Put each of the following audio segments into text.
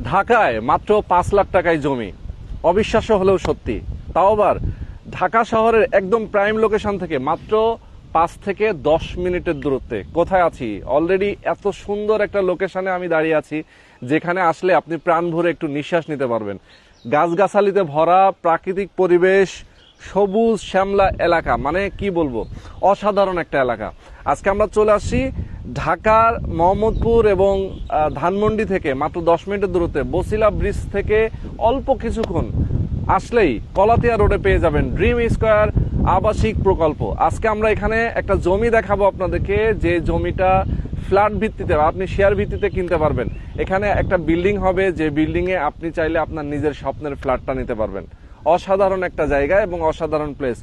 ঢাকায় মাত্র 5 লাখ টাকায় জমি, অবিশ্বাস্য হলেও সত্যি। তাও আবার ঢাকা শহরের একদম প্রাইম লোকেশন থেকে মাত্র 5 থেকে 10 মিনিটের দূরত্বে। কোথায় আছি? অলরেডি এত সুন্দর একটা লোকেশনে আমি দাঁড়িয়ে আছি, যেখানে আসলে আপনি প্রাণ ভরে একটু নিঃশ্বাস নিতে পারবেন। গাছগাছালিতে ভরা প্রাকৃতিক পরিবেশ, সবুজ শ্যামলা এলাকা, মানে কি বলবো, অসাধারণ একটা এলাকা। আজকে আমরা চলে আসছি ঢাকার মোহাম্মদপুর এবং ধানমন্ডি থেকে মাত্র 10 মিনিটের দূরত্বে, বসিলা ব্রিজ থেকে অল্প কিছুক্ষণ আসলেই কলাতিয়া রোডে পেয়ে যাবেন ড্রিম স্কয়ার আবাসিক প্রকল্প। আজকে আমরা এখানে একটা জমি দেখাবো আপনাদেরকে, যে জমিটা ফ্ল্যাট ভিত্তিতে, আপনি শেয়ার ভিত্তিতে কিনতে পারবেন। এখানে একটা বিল্ডিং হবে, যে বিল্ডিং এ আপনি চাইলে আপনার নিজের স্বপ্নের ফ্ল্যাটটা নিতে পারবেন। অসাধারণ একটা জায়গা এবং অসাধারণ প্লেস।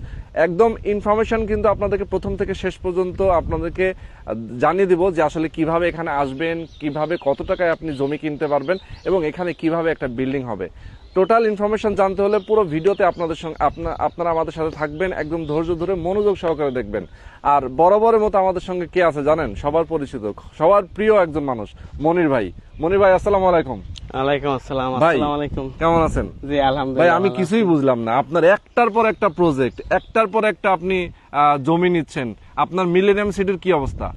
একদম ইনফরমেশন কিন্তু আপনাদেরকে প্রথম থেকে শেষ পর্যন্ত আপনাদেরকে জানিয়ে দিব, যে আসলে কিভাবে এখানে আসবেন, কিভাবে কত টাকায় আপনি জমি কিনতে পারবেন এবং এখানে কিভাবে একটা বিল্ডিং হবে। টোটাল ইনফরমেশন জানতে হলে পুরো ভিডিওতে আপনাদের সঙ্গে আপনারা আমাদের সাথে থাকবেন, একদম ধৈর্য ধরে মনোযোগ সহকারে দেখবেন। আর বরাবরের মতো আমাদের সঙ্গে কে আছে জানেন? সবার পরিচিত, সবার প্রিয় একজন মানুষ, মনির ভাই। মনির ভাই, আসসালামু আলাইকুম। ওয়ালাইকুম আসসালাম। ভাই, আসসালামু আলাইকুম। কেমন আছেন? জি আলহামদুলিল্লাহ। ভাই, আমি কিছুই বুঝলাম না, আপনার একটার পর একটা প্রজেক্ট, একটার পর একটা আপনি জমি নিচ্ছেন, আপনার মিলেনিয়াম সিটির কি অবস্থা?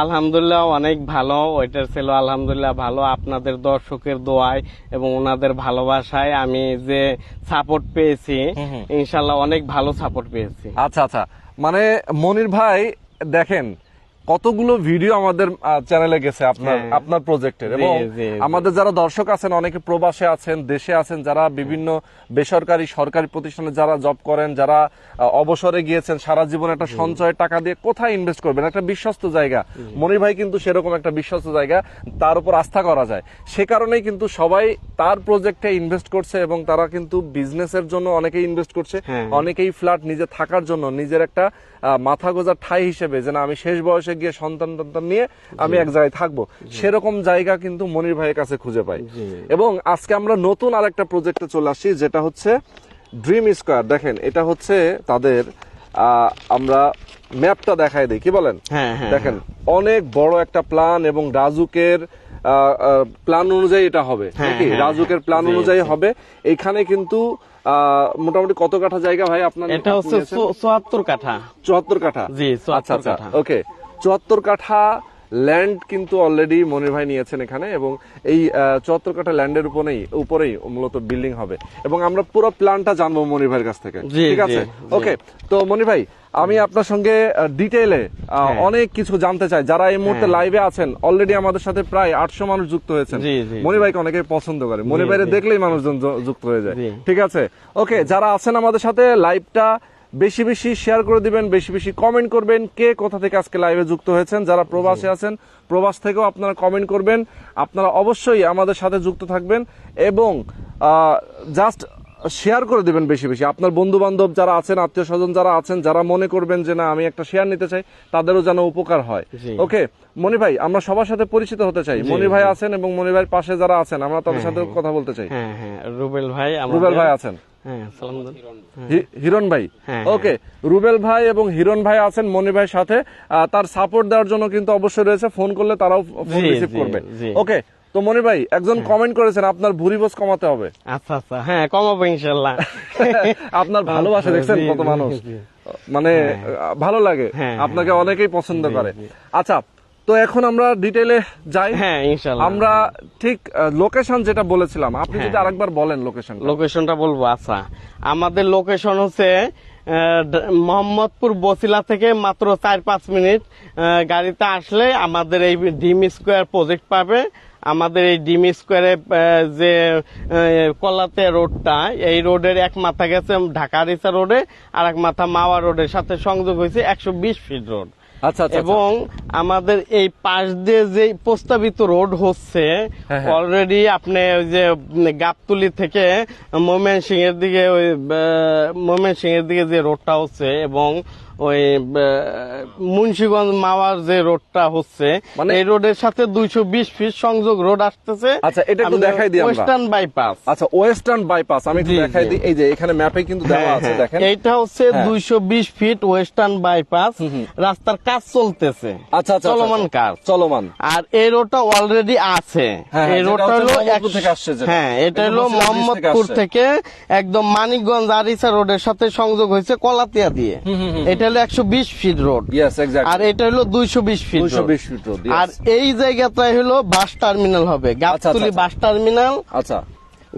আলহামদুলিল্লাহ অনেক ভালো, ওইটার ছিল আলহামদুলিল্লাহ ভালো। আপনাদের দর্শকের দোয়ায় এবং ওনাদের ভালোবাসায় আমি যে সাপোর্ট পেয়েছি, ইনশাল্লাহ অনেক ভালো সাপোর্ট পেয়েছি। আচ্ছা আচ্ছা, মানে মনির ভাই দেখেন কতগুলো ভিডিও আমাদের চ্যানেলে গেছে আপনার প্রজেক্টের, এবং আমাদের যারা দর্শক আছেন অনেকে প্রবাসে আছেন, দেশে আছেন, যারা বিভিন্ন বেসরকারি সরকারি প্রতিষ্ঠানে যারা জব করেন, যারা অবসরে গিয়েছেন, সারা জীবন একটা সঞ্চয়ের টাকা দিয়ে কোথায় ইনভেস্ট করবেন, একটা বিশ্বস্ত জায়গা। মনির ভাই কিন্তু সেরকম একটা বিশ্বস্ত জায়গা, তার উপর আস্থা করা যায়। সে কারণেই কিন্তু সবাই তার প্রজেক্টে ইনভেস্ট করছে, এবং তারা কিন্তু বিজনেসের জন্য অনেকেই ইনভেস্ট করছে, অনেকেই ফ্ল্যাট নিজে থাকার জন্য, নিজের একটা মাথা গোজার ঠাই হিসেবে, যে না আমি শেষ বয়সে গিয়ে সন্তান নিয়ে আমি এক জায়গায় থাকবো, সেরকম জায়গা কিন্তু মনির ভাইয়ের কাছে খুঁজে পাই। এবং আজকে আমরা নতুন আরেকটা প্রজেক্টে চলে আসছি, যেটা হচ্ছে ড্রিম স্কয়ার। দেখেন, এটা হচ্ছে তাদের, আমরা ম্যাপটা দেখাই দিই, কি বলেন? দেখেন, অনেক বড় একটা প্ল্যান, এবং রাজুকের প্ল্যান অনুযায়ী এটা হবে নাকি? রাজুকের প্ল্যান অনুযায়ী হবে। এখানে কিন্তু মোটামুটি কত কাঠা জায়গা ভাই আপনার? এটা হচ্ছে 74 কাঠা। 74 কাঠা? জি, 74 কাঠা। ওকে, 74 কাঠা ল্যান্ড কিন্তু অলরেডি মনির ভাই নিয়েছেন এখানে, এবং এই 74 কাঠা ল্যান্ডের উপরেই মূলত বিল্ডিং হবে। এবং আমরা পুরো প্ল্যানটা জানবো মনির ভাইয়ের কাছ থেকে, ঠিক আছে? ওকে, তো মনির ভাই, আমি আপনার সঙ্গে ডিটেইলে অনেক কিছু জানতে চাই। যারা এই মুহূর্তে লাইভে আছেন, অলরেডি আমাদের সাথে প্রায় 800 মানুষ যুক্ত হয়েছেন। মনির ভাইকে অনেকেই পছন্দ করে, মনির ভাইরে দেখলেই মানুষজন যুক্ত হয়ে যায়, ঠিক আছে? ওকে, যারা আছেন আমাদের সাথে, লাইভটা বেশি বেশি শেয়ার করে দিবেন, বেশি বেশি কমেন্ট করবেন, কে কোথা থেকে আজকে লাইভে যুক্ত হয়েছেন। যারা প্রবাসে আছেন, প্রবাস থেকেও আপনারা কমেন্ট করবেন। আপনারা অবশ্যই আমাদের সাথে যুক্ত থাকবেন, এবং জাস্ট শেয়ার করে দিবেন বেশি বেশি। আপনার বন্ধু বান্ধব যারা আছেন, আত্মীয় স্বজন যারা আছেন, যারা মনে করবেন যে না আমি একটা শেয়ার নিতে চাই, তাদেরও যেন উপকার হয়। ওকে মনির ভাই, আমরা সবার সাথে পরিচিত হতে চাই। মনির ভাই আছেন, এবং মনির ভাইয়ের পাশে যারা আছেন, আমরা তাদের সাথে কথা বলতে চাই। রুবেল ভাই, আছেন, হিরণ ভাই। ওকে, রুবেল ভাই এবং হিরণ ভাই আছেন মনির ভাইয়ের সাথে। তার সাপোর্ট দেওয়ার জন্য কিন্তু অবশ্যই রয়েছে, ফোন করলে তারাও ফোন রিসিভ করবে। ওকে, তো মনির ভাই, একজন কমেন্ট করেছেন আপনার ভুঁড়ি বোঝ কমাতে হবে। আচ্ছা আচ্ছা, হ্যাঁ কমাবো ইনশাআল্লাহ। আপনার ভালোবাসা দেখছেন কত মানুষ, মানে ভালো লাগে, আপনাকে অনেকেই পছন্দ করে। আচ্ছা, তো এখন আমরা ডিটেইলে যাই। হ্যাঁ ইনশাআল্লাহ। আমরা ঠিক লোকেশন যেটা বলেছিলাম, আপনি যদি আরেকবার বলেন লোকেশনটা বলবো। আচ্ছা, আমাদের লোকেশন হচ্ছে মোহাম্মদপুর বসিলা থেকে মাত্র 4-5 মিনিট গাড়িতে আসলে আমাদের এই ড্রিম স্কয়ার প্রজেক্ট পাবে। আমাদের এই ড্রিম স্কয়ারে যে কলাতিয়া রোডটা, এই রোডের এক মাথা গেছে ঢাকা রিসা রোডে, আর এক মাথা মাওয়া রোডের সাথে সংযোগ হয়েছে 120 ফিট রোড। এবং আমাদের এই পাশ দিয়ে যে প্রস্তাবিত রোড হচ্ছে, অলরেডি আপনি ওই যে গাবতলী থেকে ময়মনসিংহের দিকে যে রোডটা হচ্ছে, এবং ওই মুন্সিগঞ্জ মাওয়ার যে রোডটা হচ্ছে মানে- এই রোডের সাথে 220 ফিট সংযোগ রোড আসতেছে। আচ্ছা, এটা একটু দেখাই দিই আমরা। Western bypass. আচ্ছা, ওয়েস্টার্ন বাইপাস আমি একটু জি, দেখাই জি। দিই। এই যে এখানে ম্যাপে কিন্তু দেওয়া আছে, দেখেন। এইটা হচ্ছে হ্যাঁ। 220 ফিট ওয়েস্টার্ন বাইপাস, রাস্তার কাজ চলতেছে। আচ্ছা আচ্ছা, চলমান আচ্ছা, কাজ। চলমান। আর এই রোডটা অলরেডি আছে। হ্যাঁ, এই যেটা রোডটা হচ্ছে হলো মোহাম্মদপুর থেকে আসছে যেটা। হ্যাঁ, এটা এটা হলো বসিলা ব্রিজ থেকে মোহাম্মদপুর আসছে। থেকে একদম মানিকগঞ্জ আরিচা রোডের সাথে সংযোগ হয়েছে কলাতিয়া দিয়ে। এটা হলো 120 ফিট রোড। Yes, exactly. আর এটা হলো 220 ফিট রোড। 220 feet road. আর এই জায়গাটাই হলো বাস টার্মিনাল হবে, গাবতলী আচ্ছা। Bus terminal. আচ্ছা,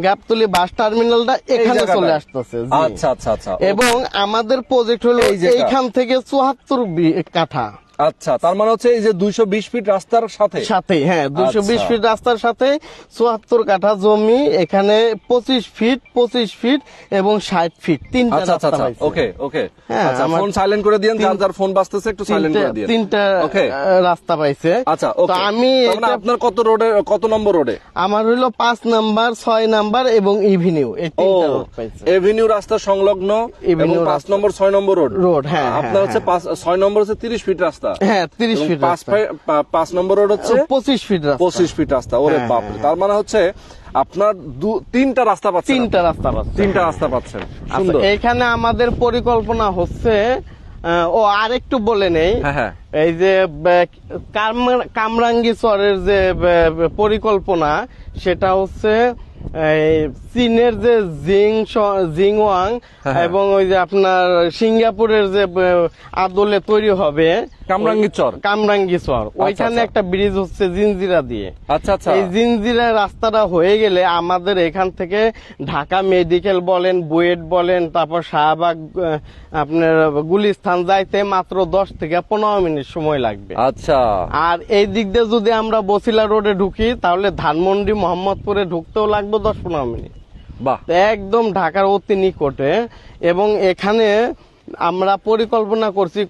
গাবতলী বাস টার্মিনালটা এখানে জায়গাটায়। চলে আসতেছে। জি। আচ্ছা আচ্ছা আচ্ছা। এবং আমাদের প্রজেক্ট হলো এই যেটা। এইখান থেকে 74 কাঠা আচ্ছা, তার মানে হচ্ছে এই যে 220 ফিট রাস্তার সাথে। সাথে, হ্যাঁ 220 আচ্ছা। ফিট রাস্তার সাথে 74 কাঠা জমি। এখানে 25 ফিট এবং 60 ফিট তিনটা আচ্ছা আচ্ছা রাস্তা আচ্ছা, পাইছে। ওকে ওকে। হ্যাঁ, আচ্ছা, আমার ফোন সাইলেন্ট করে দিয়েন, যার যার ফোন বাজতেছে একটু সাইলেন্ট করে দিয়েন। তিনটা ওকে। রাস্তা পাইছে। আচ্ছা, তো ওকে। আমি তার মানে এটা- আপনার কত নম্বর রোডে? আমার হইলো 5 নাম্বার, 6 নাম্বার এবং ইভিনিউ, এই ও, তিনটা রোড পাইছে। এভিনিউ রাস্তা সংলগ্ন এবং এভিনিউ 5 রাস্তা- নম্বর 6 নম্বর রোড। রোড, হ্যাঁ, আপনার হচ্ছে 6 নম্বর হচ্ছে 30 ফিট রাস্তা। হ্যাঁ 30 ফিট রাস্তা। 5 নম্বর রোড হচ্ছে 25 ফিট রাস্তা। 25 ফিট রাস্তা। ওরে হ্যাঁ, বাপরে, হ্যাঁ। তার মানে হচ্ছে আপনার তিনটা রাস্তা পাচ্ছেন। তিনটা রাস্তা পাচ্ছে। তিনটা রাস্তা পাচ্ছেন, আচ্ছা, সুন্দর। এইখানে আমাদের পরিকল্পনা হচ্ছে ও আরেকটু বলে নেই। হ্যাঁ হ্যাঁ। এই যে কামরাঙ্গি চরের যে পরিকল্পনা, সেটা হচ্ছে এই চীনের যে জিংওয়াং হ্যাঁ। এবং ওই যে আপনার সিঙ্গাপুরের যে আদলে তৈরি হবে কামরাঙ্গীর চর। কামরাঙ্গি চর, ওইখানে আচ্ছা। একটা ব্রিজ হচ্ছে জিনজিরা দিয়ে। আচ্ছা আচ্ছা। এই জিনজিরা রাস্তাটা হয়ে গেলে আমাদের এখান থেকে ঢাকা মেডিকেল বলেন, বুয়েট বলেন, তারপর শাহবাগ, আপনার গুলিস্তান যাইতে মাত্র 10 থেকে 15 মিনিট সময় লাগবে। আচ্ছা আর এই দিক দিয়ে যদি আমরা বসিলা রোডে ঢুকি তাহলে ধানমন্ডি মোহাম্মদপুরে ঢুকতেও লাগবে 10-15 মিনিট। বাহ, একদম ঢাকার অতি নিকটে। এবং এখানে আমরা পরিকল্পনা করছি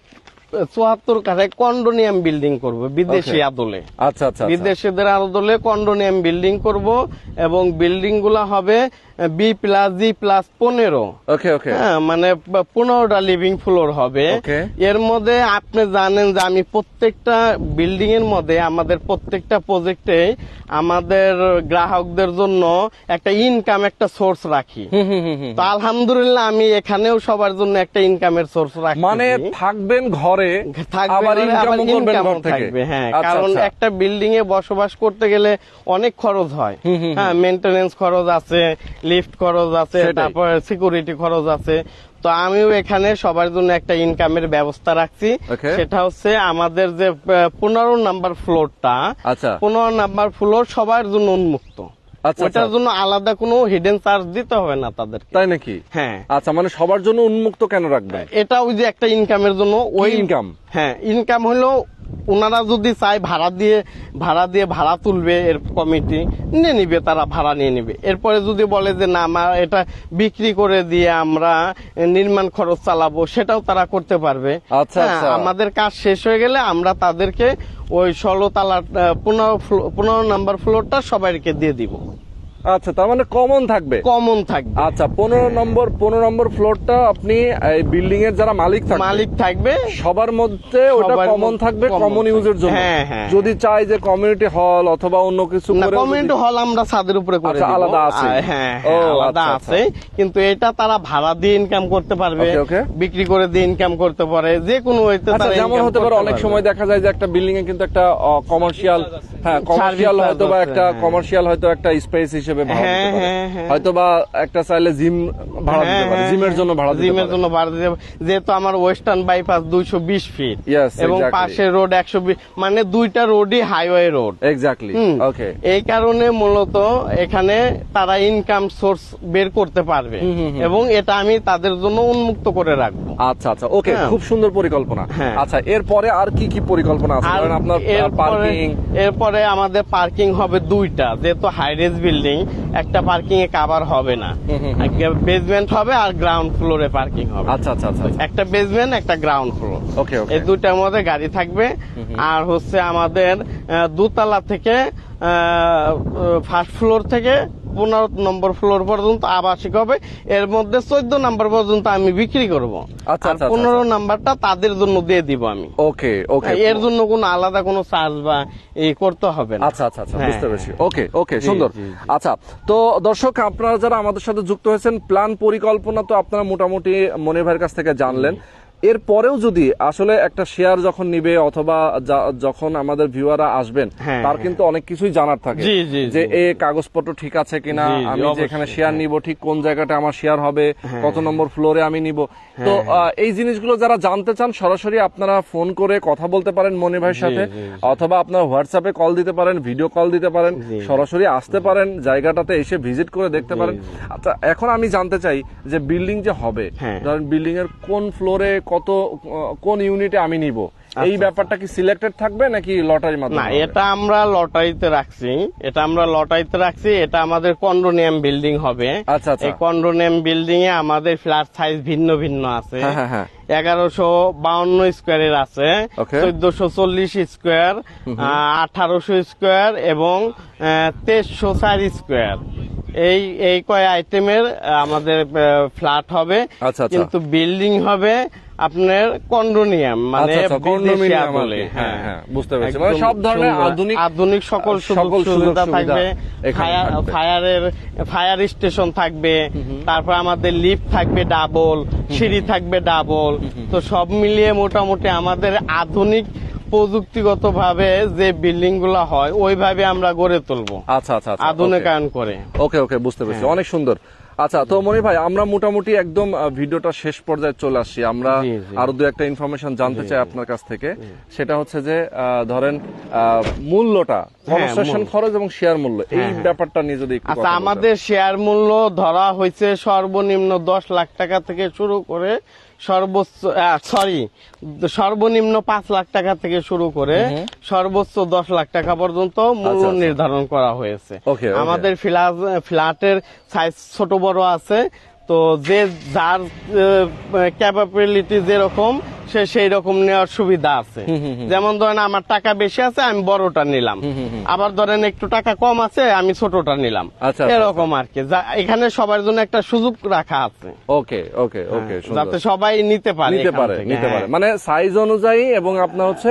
74 কাঠায় কন্ডোনিয়াম বিল্ডিং করব বিদেশি আদলে। আচ্ছা আচ্ছা। বিদেশিদের আদলে কন্ডোনিয়াম বিল্ডিং করব এবং বিল্ডিং গুলা হবে B+G+15। ওকে ওকে। হ্যাঁ, মানে 15টা লিভিং ফ্লোর হবে। Okay. এর মধ্যে আপনি জানেন যে আমি প্রত্যেকটা বিল্ডিং এর মধ্যে আমাদের প্রত্যেকটা প্রজেক্টে আমাদের গ্রাহকদের জন্য একটা ইনকাম, একটা সোর্স রাখি। তো আলহামদুলিল্লাহ আমি এখানেও সবার জন্য একটা ইনকামের সোর্স রাখি। মানে থাকবেন ঘরে, থাকবে, আবার ঘরে, ইনকাম আবার করবেন ইনকামও ঘর থেকে। থাকবে। হ্যাঁ, আচ্ছা, কারণ আচ্ছা। একটা বিল্ডিং এ বসবাস করতে গেলে অনেক খরচ হয়। হ্যাঁ, মেইনটেনেন্স খরচ আছে, লিফট খরচ আছে, সেটাই। তারপরে সিকিউরিটি খরচ আছে। তো আমিও এখানে সবার জন্য একটা ইনকামের ব্যবস্থা রাখছি। Okay. সেটা হচ্ছে আমাদের যে 15 নাম্বার ফ্লোরটা, আচ্ছা 15 নাম্বার ফ্লোর সবার জন্য উন্মুক্ত। আচ্ছা, ওটার আচ্ছা। জন্য আলাদা কোনো হিডেন চার্জ দিতে হবে না তাদেরকে। তাই নাকি? হ্যাঁ, আচ্ছা, মানে সবার জন্য উন্মুক্ত কেন রাখবেন? এটা ওই যে একটা ইনকামের জন্য। ওই ইনকাম? হ্যাঁ, ইনকাম হলো ওনারা যদি চায় ভাড়া দিয়ে ভাড়া তুলবে, এর কমিটি নিয়ে নিবে, তারা ভাড়া নিয়ে নিবে। এরপরে যদি বলে যে না আমার এটা বিক্রি করে দিয়ে আমরা নির্মাণ খরচ চালাবো, সেটাও তারা করতে পারবে। আচ্ছা, হ্যাঁ, আচ্ছা। আমাদের কাজ শেষ হয়ে গেলে আমরা তাদেরকে ওই 16 তালা 15 নাম্বার ফ্লোরটা সবাইকে দিয়ে দিব। আচ্ছা, তার মানে কমন থাকবে। কমন থাকবে। আচ্ছা, 15 নম্বর ফ্লোরটা আপনি এই বিল্ডিং এর যারা মালিক থাকবে, মালিক থাকবে সবার মধ্যে ওটা সবার কমন মধ্যে থাকবে, common কমন ইউজের জন্য। হ্যাঁ, হ্যাঁ। যদি চাই যে কমিউনিটি হল অথবা অন্য কিছু না, করে কমিউনিটি হল আমরা ছাদের উপরে করে আচ্ছা, দিব। আলাদা আছে। হ্যাঁ, ও, আলাদা আচ্ছা, আছে। কিন্তু এটা তারা ভাড়া দিয়ে ইনকাম করতে পারবে, Okay, okay. বিক্রি করে দিয়ে ইনকাম করতে পারে, যে কোনো ওইতে আচ্ছা, তারা যেমন income হতে পারে করতে অনেক পারবে। সময় দেখা যায় যে একটা বিল্ডিং এ কিন্তু একটা কমার্শিয়াল, হ্যাঁ কমার্শিয়াল Service হয়তো বা charge একটা আছে, কমার্শিয়াল হয়তো একটা স্পেস হিসেবে ভাড়া হ্যাঁ, দিতে পারে, হ্যাঁ, হ্যাঁ। হয়তো বা একটা চাইলে জিম ভাড়া দিতে পারে, জিমের জন্য ভাড়া দিতে জিমের পারে। জন্য ভাড়া দিতে পারে। যেহেতু আমার ওয়েস্টার্ন বাইপাস 220 ফিট Yes, এবং exactly. পাশের রোড 120, মানে দুইটা রোডই হাইওয়ে রোড। এক্স্যাক্টলি, হুম। ওকে। এই কারণে মূলত এখানে তারা ইনকাম সোর্স বের করতে পারবে এবং এটা আমি তাদের জন্য উন্মুক্ত করে রাখবো। আচ্ছা আচ্ছা, ওকে, হ্যাঁ। খুব সুন্দর পরিকল্পনা। হ্যাঁ। আচ্ছা, এরপরে আর কি কি পরিকল্পনা আছে? আর ধরেন আপনার পার্কিং। এরপরে আমাদের পার্কিং হবে দুইটা, যেহেতু হাইরেজ বিল্ডিং একটা পার্কিং এ কাভার হবে না। বেসমেন্ট হবে আর গ্রাউন্ড ফ্লোরে পার্কিং হবে। আচ্ছা আচ্ছা আচ্ছা, একটা বেসমেন্ট, একটা গ্রাউন্ড ফ্লোর। ওকে ওকে। এই দুইটার মধ্যে গাড়ি থাকবে। আর হচ্ছে আমাদের দোতলা থেকে ফার্স্ট ফ্লোর থেকে 15 নম্বর ফ্লোর পর্যন্ত আবাসিক হবে, এর মধ্যে 14 নম্বর পর্যন্ত আমি বিক্রি করব। আচ্ছা, আর আচ্ছা, 15 নাম্বারটা তাদের জন্য দিয়ে দিব আমি। ওকে ওকে, এর জন্য কোনো আলাদা কোনো চার্জ বা এই করতে হবে না। আচ্ছা আচ্ছা আচ্ছা, হ্যাঁ, বুঝতে পেরেছি। হ্যাঁ। ওকে ওকে, জি, সুন্দর। জি, জি। আচ্ছা, তো দর্শক আপনারা যারা আমাদের সাথে যুক্ত হয়েছেন, প্ল্যান পরিকল্পনা তো আপনারা মোটামুটি মনির ভাইয়ের কাছ থেকে জানলেন। এরপরেও যদি আসলে একটা শেয়ার যখন নিবে অথবা যখন আমাদের ভিউয়াররা আসবেন, হ্যাঁ, তার হ্যাঁ। কিন্তু অনেক কিছুই জানার থাকে, জি, জি, যে জি। এ কাগজপত্র ঠিক আছে কিনা, জি, জি, আমি যে এখানে অবশ্যই, শেয়ার হ্যাঁ। নিব ঠিক কোন জায়গাটা আমার শেয়ার হবে, হ্যাঁ, কত নম্বর ফ্লোরে আমি নিব। তো এই জিনিসগুলো যারা জানতে চান, সরাসরি আপনারা ফোন করে কথা বলতে পারেন মনির ভাইয়ের জি, সাথে, জি, জি। অথবা আপনারা হোয়াটসঅ্যাপে কল দিতে পারেন, ভিডিও কল দিতে পারেন, জি। সরাসরি আসতে পারেন, জায়গাটাতে এসে ভিজিট করে দেখতে পারেন। আচ্ছা, এখন আমি জানতে চাই যে বিল্ডিং যে হবে, হ্যাঁ। ধরেন বিল্ডিং এর কোন ফ্লোরে কত, কোন ইউনিটে আমি নিব, এই ব্যাপারটা কি সিলেক্টেড থাকবে নাকি লটারির না, মাধ্যমে হবে? এটা আমরা লটারিতে রাখছি। এটা আমাদের কন্ডোনিয়াম বিল্ডিং হবে। আচ্ছা, আচ্ছা। এই কন্ডোনিয়াম বিল্ডিং এ আমাদের ফ্ল্যাট সাইজ ভিন্ন ভিন্ন আছে। হ্যাঁ, হ্যাঁ, হ্যাঁ। 1152 স্কোয়ারের আছে, Okay. 1440 স্কোয়ার, 1800 স্কোয়ার এবং 2304 স্কোয়ার। এই কয় আইটেমের আমাদের ফ্ল্যাট হবে। আচ্ছা, আচ্ছা। কিন্তু বিল্ডিং হবে আপনার কন্ডোনিয়াম, মানে আচ্ছা, আচ্ছা, বিদেশিয়া condominium বলে। আর কি। হ্যাঁ, হ্যাঁ, হ্যাঁ, বুঝতে পেরেছি। একদম মানে সব ধরনের সুন্দর। আধুনিক সকল সকল সুযোগ সুবিধা সুবিধা থাকবে। এখানে থাকবে। ফায়ার স্টেশন থাকবে, তারপর আমাদের লিফট থাকবে ডাবল, সিঁড়ি থাকবে ডাবল। তো সব মিলিয়ে মোটামুটি আমাদের আধুনিক প্রযুক্তিগত ভাবে যে বিল্ডিং গুলা হয় ওইভাবে আমরা গড়ে তুলবো, আচ্ছা আচ্ছা আচ্ছা, আধুনিকায়ন করে। ওকে ওকে, বুঝতে পেরেছি, অনেক সুন্দর। আচ্ছা, তো মনির ভাই, আমরা মোটামুটি একদম ভিডিওটা শেষ পর্যায়ে চলে আসছি। আমরা জি, জি। আরো দু একটা ইনফরমেশন জানতে চাই আপনার কাছ থেকে। সেটা হচ্ছে যে ধরেন মূল্যটা, কনস্ট্রাকশন খরচ এবং শেয়ার মূল্য, এই ব্যাপারটা নিয়ে যদি একটু আচ্ছা, কথা বলতেন। আমাদের শেয়ার মূল্য ধরা হয়েছে সর্বনিম্ন 10 লাখ টাকা থেকে শুরু করে সর্বনিম্ন 5 লাখ টাকা থেকে শুরু করে সর্বোচ্চ 10 লাখ টাকা পর্যন্ত মূল্য আচ্ছা। নির্ধারণ করা হয়েছে। Okay, okay. আমাদের ফ্ল্যাটের সাইজ ছোট বড় আছে, তো যে যার ক্যাপাবিলিটি যেরকম সে সেই রকম নেওয়ার সুবিধা আছে। যেমন ধরেন আমার টাকা বেশি আছে, আমি বড়টা নিলাম, আবার ধরেন একটু টাকা কম আছে, আমি ছোটটা নিলাম, আচ্ছা, এরকম আর কি। এখানে সবার জন্য একটা সুযোগ রাখা আছে, ওকে ওকে ওকে, যাতে সবাই নিতে পারে নিতে এখান পারে থেকে। নিতে পারে, হ্যাঁ। মানে সাইজ অনুযায়ী এবং আপনার হচ্ছে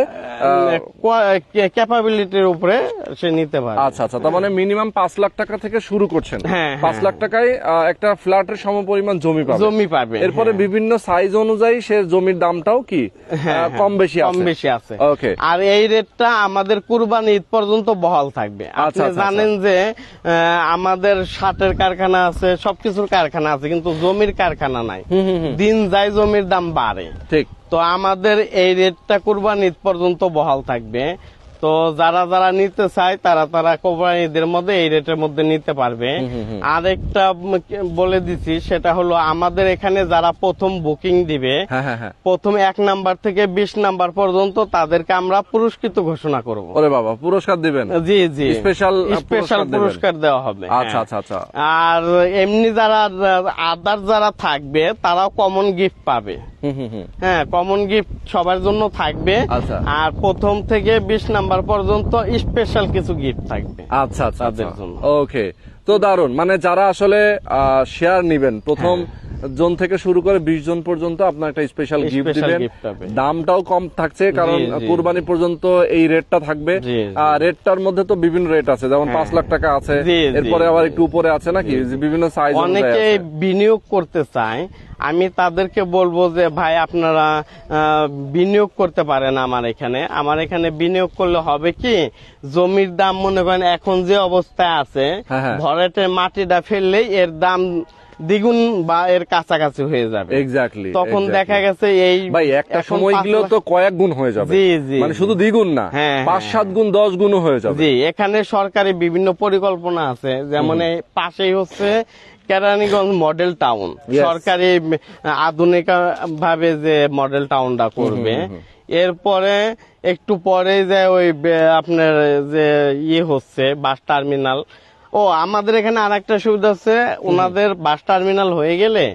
ক্যাপাবিলিটির উপরে সে নিতে পারে। আচ্ছা আচ্ছা, তার মানে মিনিমাম 5 লাখ টাকা থেকে শুরু করছেন। হ্যাঁ, 5 লাখ টাকায় একটা ফ্ল্যাটের সমপরিমাণ জমি পাবে। জমি পাবে। এরপরে হ্যাঁ। বিভিন্ন সাইজ অনুযায়ী সে জমির দামটাও কি কম বেশি কম বেশি আছে। ওকে। আর এই রেটটা আমাদের কুরবানি ঈদ পর্যন্ত বহাল থাকবে। আপনি আচ্ছা, জানেন যে আমাদের শার্টের কারখানা আছে, সবকিছুর কারখানা আছে, কিন্তু জমির কারখানা নাই। দিন যায় জমির দাম বাড়ে। ঠিক। তো আমাদের এই রেটটা কুরবানি ঈদ পর্যন্ত বহাল থাকবে। তো যারা নিতে চায় তারা কোরবানি ঈদের মধ্যে এই রেটের মধ্যে নিতে পারবে। আরেকটা বলে দিচ্ছি, সেটা হলো আমাদের এখানে যারা প্রথম বুকিং দিবে, হ্যাঁ হ্যাঁ হ্যাঁ। প্রথম 1 নাম্বার থেকে 20 নাম্বার পর্যন্ত তাদেরকে আমরা পুরস্কৃত ঘোষণা করব। ওরে বাবা, পুরস্কার দিবেন? জি জি, স্পেশাল পুরস্কার দেওয়া হবে। আচ্ছা হ্যাঁ। আচ্ছা আচ্ছা। আর এমনি যারা থাকবে তারাও কমন গিফট পাবে। হ্যাঁ, কমন গিফট সবার জন্য থাকবে। আচ্ছা। আর প্রথম থেকে 20 নাম্বার পর্যন্ত স্পেশাল কিছু গিফট থাকবে আচ্ছা আচ্ছা তাদের আচ্ছা। জন্য। ওকে, তো দারুন। মানে যারা আসলে শেয়ার নিবেন, প্রথম জন থেকে শুরু করে 20 জন পর্যন্ত আপনার একটা স্পেশাল গিফট Special দিবেন। gift পাবে। দামটাও কম থাকছে, কারণ জি, জি, কুরবানি পর্যন্ত এই রেটটা থাকবে। জি, জি। রেটটার মধ্যে তো বিভিন্ন রেট আছে, যেমন 5 লাখ টাকা আছে, জি, জি, এরপরে আবার জি। একটু উপরে আছে নাকি, যে বিভিন্ন সাইজ অনেকে বিনিয়োগ করতে চায়, আমি তাদেরকে বলবো যে ভাই আপনারা বিনিয়োগ করতে পারেন আমার এখানে বিনিয়োগ করলে হবে কি, জমির দাম মনে করেন এখন যে অবস্থায় আছে, হ্যাঁ, হ্যাঁ। ভরাটে মাটিটা ফেললেই এর দাম দ্বিগুণ বা এর কাছাকাছি হয়ে যাবে। এক্স্যাক্টলি। তখন দেখা গেছে এই ভাই একটা এখন সময় 5 গেলেও লাখ- তো কয়েক গুণ হয়ে যাবে। জি, জি, মানে শুধু দ্বিগুণ না, হ্যাঁ, 5-7 গুণ 10 গুণও হয়ে যাবে। জি, এখানে সরকারি বিভিন্ন পরিকল্পনা আছে, যেমন এই পাশেই হচ্ছে কেরানীগঞ্জ মডেল টাউন। Yes. সরকারি আধুনিক ভাবে যে মডেল টাউনটা করবে, এরপরে একটু পরে যে ওই আপনার যে হচ্ছে বাস টার্মিনাল। আমাদের এখানে আরেকটা সুবিধা আছে, ওনাদের বাস টার্মিনাল হয়ে গেলে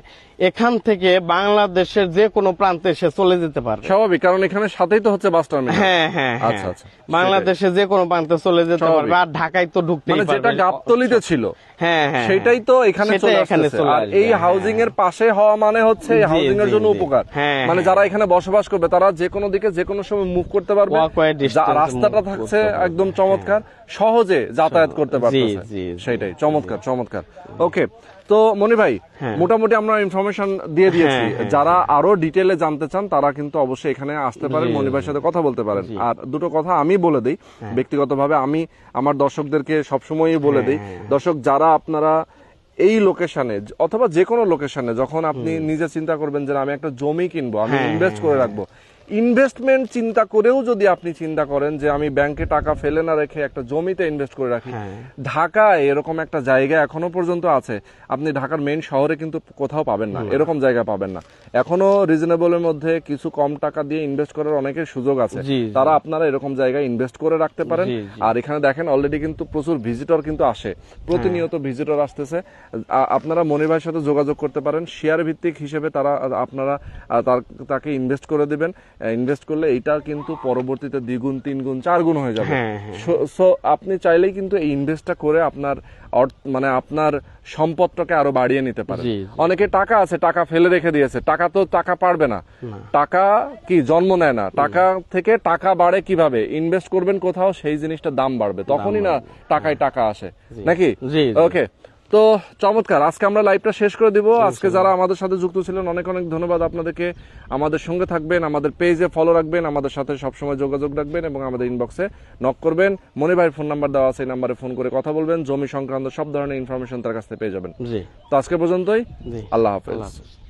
এখান থেকে বাংলাদেশের যে কোনো প্রান্তে সে চলে যেতে পারবে। স্বাভাবিক, কারণ এখানে সাথেই তো হচ্ছে বাস টার্মিনাল। হ্যাঁ হ্যাঁ হ্যাঁ। আচ্ছা আচ্ছা, বাংলাদেশে যে কোনো প্রান্তে চলে যেতে স্বাভাবিক। পারবে, আর ঢাকায় তো ঢুকতেই মানে পারবে। যেটা গাবতলীতে ছিল হ্যাঁ হ্যাঁ, সেটাই তো এখানে সেটাই চলে এখানে আসছে। চলে আর আসবে, এই হ্যাঁ। হাউজিং এর পাশে হওয়া মানে হচ্ছে জি, হাউজিং এর জি, জন্য জি। উপকার। হ্যাঁ, মানে হ্যাঁ। যারা এখানে বসবাস করবে তারা যে কোনো দিকে যে কোনো সময় মুভ করতে পারবে। Walkway distance রাস্তাটা move থাকছে করতে পারবে, একদম চমৎকার, সহজে যাতায়াত করতে পারতেছে। জি, জি। সেটাই চমৎকার চমৎকার। ওকে, তো মনি ভাই, হ্যাঁ। মোটামুটি আমরা ইনফরমেশন দিয়ে দিয়েছি। হ্যাঁ, হ্যাঁ, যারা আরো ডিটেইলে জানতে চান তারা কিন্তু অবশ্যই এখানে আসতে পারেন, জি, মনি ভাইয়ের সাথে কথা বলতে পারেন। আর দুটো কথা আমি বলে দিই ব্যক্তিগতভাবে, আমি আমার দর্শকদেরকে সবসময়ই বলে দিই, দর্শক যারা আপনারা এই লোকেশনে অথবা যে কোনো লোকেশনে যখন আপনি নিজে চিন্তা করবেন যে আমি একটা জমি কিনবো, আমি হ্যাঁ, ইনভেস্ট করে রাখবো, ইনভেস্টমেন্ট চিন্তা করেও যদি আপনি চিন্তা করেন যে আমি ব্যাংকে টাকা ফেলে না রেখে একটা জমিতে ইনভেস্ট করে রাখি, হ্যাঁ। ঢাকায় এরকম একটা জায়গা এখনো পর্যন্ত আছে। আপনি ঢাকার মেইন শহরে কিন্তু কোথাও পাবেন না, এরকম জায়গা পাবেন না। এখনো রিজনেবলের মধ্যে কিছু কম টাকা দিয়ে ইনভেস্ট করার অনেকের সুযোগ আছে। জি, জি। তারা আপনারা এরকম জায়গায় ইনভেস্ট করে রাখতে পারেন। জি, জি। আর এখানে দেখেন অলরেডি কিন্তু প্রচুর ভিজিটর কিন্তু আসে, প্রতিনিয়ত ভিজিটর আসতেছে। আপনারা মনির ভাইয়ের সাথে যোগাযোগ করতে পারেন, শেয়ার ভিত্তিক হিসেবে আপনারা তাকে ইনভেস্ট করে দিবেন। ইনভেস্ট করলে এইটা কিন্তু পরবর্তীতে দ্বিগুণ, তিনগুণ, চারগুণ হয়ে যাবে। হ্যাঁ, হ্যাঁ। সো আপনি চাইলেই কিন্তু এই ইনভেস্টটা করে আপনার মানে আপনার সম্পদটাকে আরো বাড়িয়ে নিতে পারেন। জি, জি। অনেকে টাকা আছে, টাকা ফেলে রেখে দিয়েছে, টাকা পারবে না। টাকা কি জন্ম নেয় না, টাকা থেকে টাকা বাড়ে কিভাবে? ইনভেস্ট করবেন কোথাও, সেই জিনিসটার দাম বাড়বে, তখনই না টাকায় টাকা আসে, নাকি? জি, জি। ওকে, তো চমৎকার। আজকে আমরা লাইভটা শেষ করে দিব। আজকে যারা আমাদের সাথে যুক্ত ছিলেন অনেক অনেক ধন্যবাদ আপনাদেরকে। আমাদের সঙ্গে থাকবেন, আমাদের পেজে ফলো রাখবেন, আমাদের সাথে সবসময় যোগাযোগ রাখবেন এবং আমাদের ইনবক্সে নক করবেন। মনি ভাইয়ের ফোন নাম্বার দেওয়া আছে, এই নাম্বারে ফোন করে কথা বলবেন। জমি সংক্রান্ত সব ধরনের ইনফরমেশন তার কাছ থেকে পেয়ে যাবেন। জি। তো আজকে পর্যন্তই, জি। আল্লাহ আল্লাহ হাফেজ। হাফেজ।